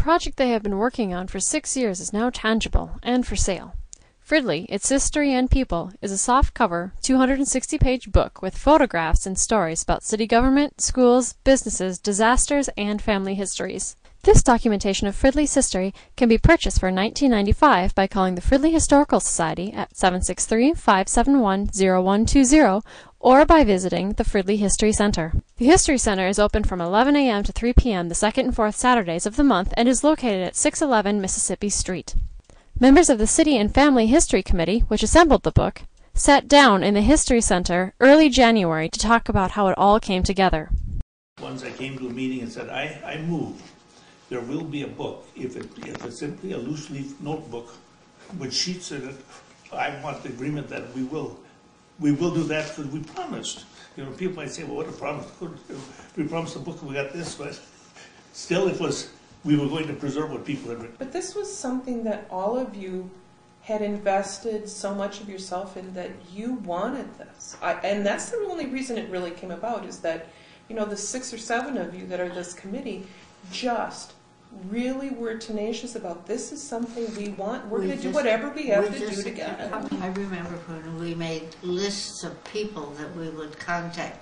project they have been working on for 6 years is now tangible and for sale. Fridley, Its History and People is a soft-cover, 260-page book with photographs and stories about city government, schools, businesses, disasters, and family histories. This documentation of Fridley's history can be purchased for $19.95 by calling the Fridley Historical Society at 763-571-0120 or by visiting the Fridley History Center. The History Center is open from 11 a.m. to 3 p.m. the second and fourth Saturdays of the month and is located at 611 Mississippi Street. Members of the City and Family History Committee, which assembled the book, sat down in the History Center early January to talk about how it all came together. Once I came to a meeting and said, I move. There will be a book. If it's simply a loose leaf notebook with sheets in it, I want the agreement that we will do that because we promised. You know, people might say, well, what a promise. We promised a book and we got this, but still we were going to preserve what people had written. But this was something that all of you had invested so much of yourself in that you wanted this. And that's the only reason it really came about is that, you know, the 6 or 7 of you that are this committee just really were tenacious about this is something we want. We're going to do whatever we have to do together. I remember when we made lists of people that we would contact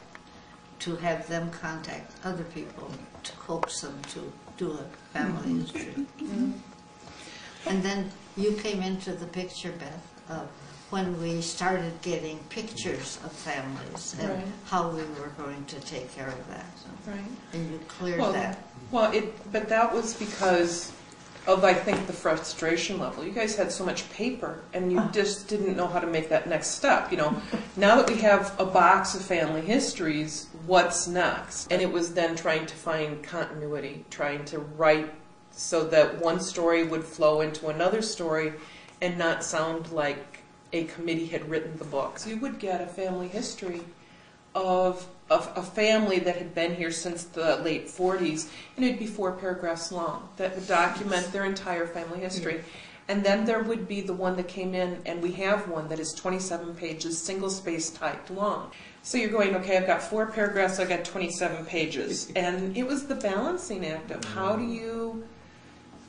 to have them contact other people to coax them to do a family history. And then you came into the picture, Beth, when we started getting pictures of families and how we were going to take care of that. And you cleared that. Well, but that was because of, I think, the frustration level. You guys had so much paper, and you just didn't know how to make that next step. You know, now that we have a box of family histories, what's next? And it was then trying to find continuity, trying to write so that one story would flow into another story and not sound like a committee had written the books. You would get a family history of a family that had been here since the late 40s, and it'd be 4 paragraphs long that would document their entire family history. And then there would be the one that came in, and we have one that is 27 pages, single-space typed long. So you're going, okay, I've got 4 paragraphs, I've got 27 pages. And it was the balancing act of how do you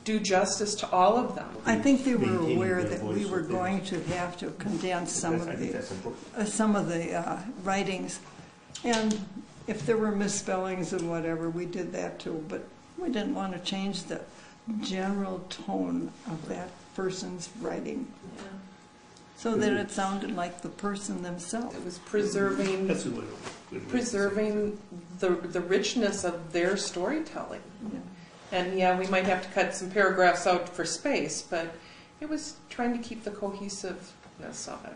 do justice to all of them. I think they were aware that we were going to have to condense some of the writings. And if there were misspellings and whatever, we did that too. But we didn't want to change the general tone of that person's writing, so that it sounded like the person themselves. It was preserving the richness of their storytelling. And yeah, we might have to cut some paragraphs out for space, but it was trying to keep the cohesiveness of it.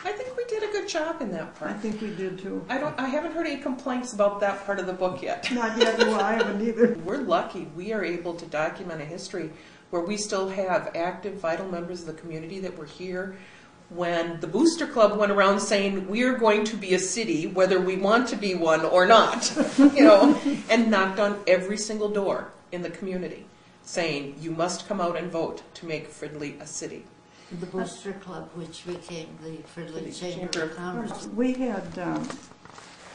I think we did a good job in that part. I think we did too. I haven't heard any complaints about that part of the book yet. Not yet, well, I haven't either. We're lucky we are able to document a history where we still have active, vital members of the community that were here when the Booster Club went around saying we're going to be a city whether we want to be one or not, you know, and knocked on every single door in the community saying you must come out and vote to make Fridley a city. The Booster Club, which became the Fridley Chamber of Commerce. We had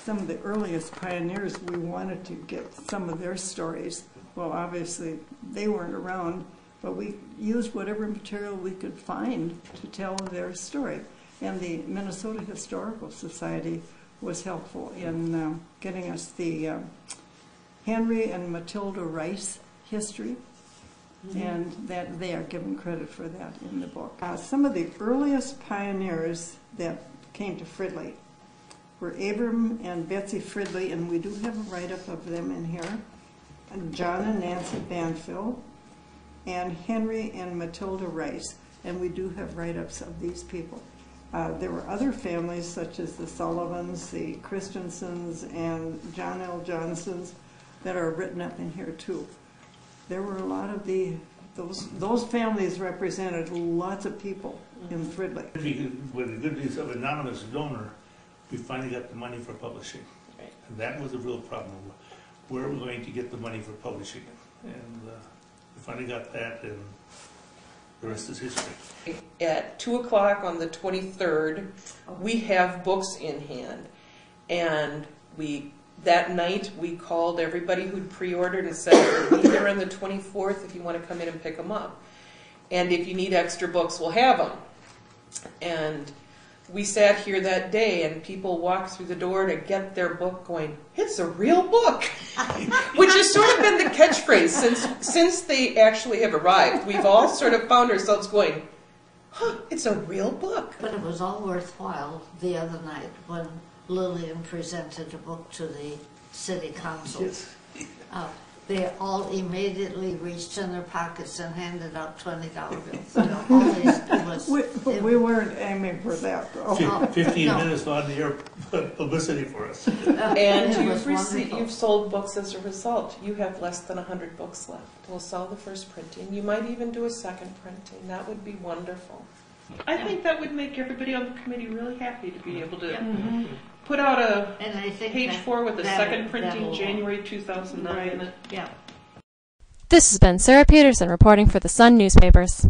some of the earliest pioneers. We wanted to get some of their stories. Well, obviously they weren't around, but we used whatever material we could find to tell their story. And the Minnesota Historical Society was helpful in getting us the Henry and Matilda Rice history. And that they are given credit for that in the book. Some of the earliest pioneers that came to Fridley were Abram and Betsy Fridley, and we do have a write-up of them in here, and John and Nancy Banfield, and Henry and Matilda Rice, and we do have write-ups of these people. There were other families such as the Sullivans, the Christensens, and John L. Johnsons that are written up in here too. There were a lot of those families represented lots of people in Fridley. With the good news of anonymous donor, we finally got the money for publishing. And that was a real problem. Where are we going to get the money for publishing it? And we finally got that, and the rest is history. At 2 o'clock on the 23rd, we have books in hand, and we that night, we called everybody who'd pre-ordered and said, we'll be there on the 24th if you want to come in and pick them up. And if you need extra books, we'll have them. And we sat here that day, and people walked through the door to get their book going, it's a real book, which has sort of been the catchphrase since they actually have arrived. We've all sort of found ourselves going, huh, it's a real book. But it was all worthwhile the other night when Lillian presented a book to the city council. Yes. They all immediately reached in their pockets and handed out $20 bills. You know, always, We weren't aiming for that, though. 15 no. minutes on the air publicity for us. And It was you've sold books as a result. You have less than 100 books left. We'll sell the first printing. You might even do a second printing. That would be wonderful. I think that would make everybody on the committee really happy to be able to put out and I think page 4 with the second printing that'll- January 2009. Yeah. This has been Sarah Peterson reporting for the Sun newspapers.